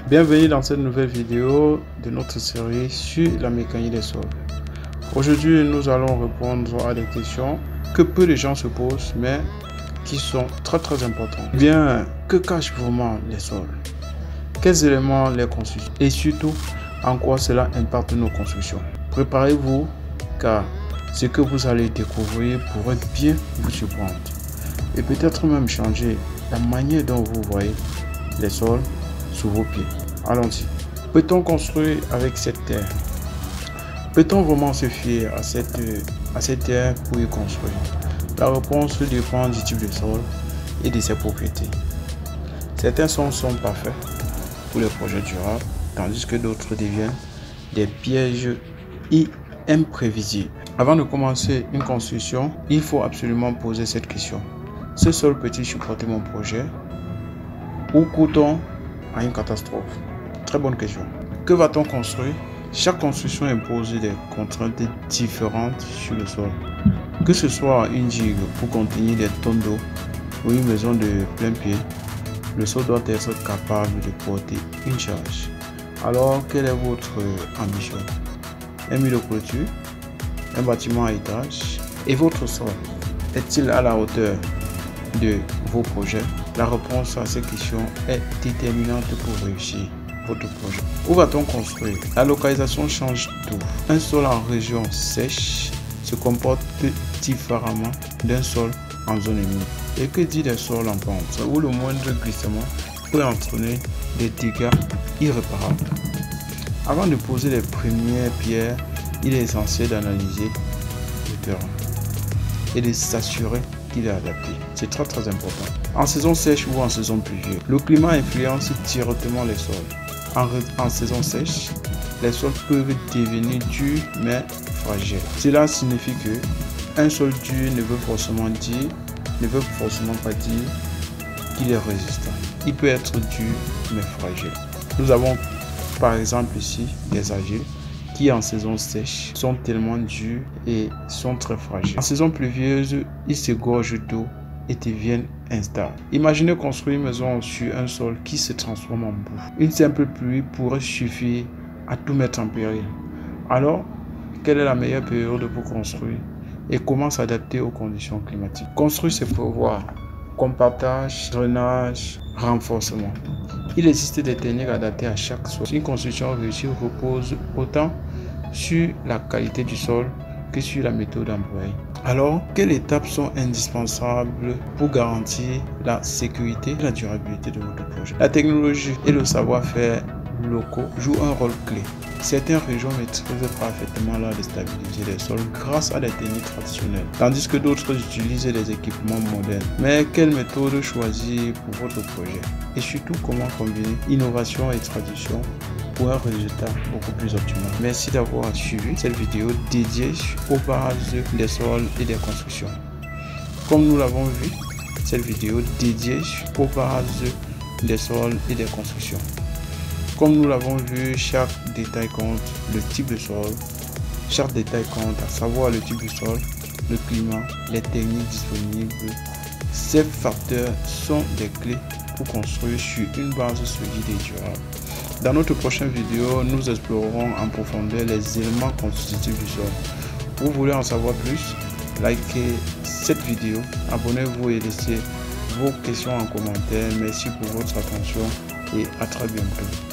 Bienvenue dans cette nouvelle vidéo de notre série sur la mécanique des sols. Aujourd'hui, nous allons répondre à des questions que peu de gens se posent, mais qui sont très importantes. Bien, que cachent vraiment les sols? Quels éléments les constituent? Et surtout, en quoi cela impacte nos constructions? Préparez-vous, car ce que vous allez découvrir pourrait bien vous surprendre et peut-être même changer la manière dont vous voyez les sols sous vos pieds. Allons-y. Peut-on construire avec cette terre? Peut-on vraiment se fier à cette terre pour y construire? La réponse dépend du type de sol et de ses propriétés. Certains sols sont parfaits pour les projets durables, tandis que d'autres deviennent des pièges imprévisibles. Avant de commencer une construction, il faut absolument poser cette question. Ce sol peut-il supporter mon projet? Ou court-on à une catastrophe? Très bonne question. Que va-t-on construire? Chaque construction impose des contraintes différentes sur le sol. Que ce soit une digue pour contenir des tonnes d'eau ou une maison de plein pied, le sol doit être capable de porter une charge. Alors, quelle est votre ambition? Un mur de clôture? Un bâtiment à étage? Et votre sol est-il à la hauteur de vos projets? La réponse à ces questions est déterminante pour réussir votre projet. Où va-t-on construire? La localisation change tout. Un sol en région sèche se comporte différemment d'un sol en zone humide. Et que dit des sols en pente, où le moindre glissement peut entraîner des dégâts irréparables? Avant de poser les premières pierres, il est essentiel d'analyser le terrain et de s'assurer qu'il est adapté. C'est très important. En saison sèche ou en saison pluvieuse, le climat influence directement les sols. En saison sèche, les sols peuvent devenir durs mais fragiles. Cela signifie que un sol dur ne veut forcément pas dire qu'il est résistant. Il peut être dur mais fragile. Nous avons par exemple ici des argiles qui en saison sèche sont tellement durs et sont très fragiles. En saison pluvieuse, ils se gorgent d'eau et deviennent instables. Imaginez construire une maison sur un sol qui se transforme en boue. Une simple pluie pourrait suffire à tout mettre en péril. Alors, quelle est la meilleure période pour construire et comment s'adapter aux conditions climatiques? Construire, c'est prévoir compactage, drainage, renforcement. Il existe des techniques adaptées à chaque sol. Une construction réussie repose autant sur la qualité du sol que sur la méthode employée. Alors, quelles étapes sont indispensables pour garantir la sécurité et la durabilité de votre projet? La technologie et le savoir-faire locaux jouent un rôle clé. Certaines régions maîtrisent parfaitement l'art de stabiliser les sols grâce à des techniques traditionnelles, tandis que d'autres utilisent des équipements modernes. Mais quelle méthode choisir pour votre projet? Et surtout, comment combiner innovation et tradition pour un résultat beaucoup plus optimal? Merci d'avoir suivi cette vidéo dédiée aux bases des sols et des constructions. Comme nous l'avons vu, cette vidéo dédiée aux bases des sols et des constructions. Comme nous l'avons vu, chaque détail compte, le type de sol, chaque détail compte, à savoir le type de sol, le climat, les techniques disponibles. Ces facteurs sont des clés pour construire sur une base solide et durable. Dans notre prochaine vidéo, nous explorerons en profondeur les éléments constitutifs du sol. Vous voulez en savoir plus? Likez cette vidéo, abonnez-vous et laissez vos questions en commentaire. Merci pour votre attention et à très bientôt.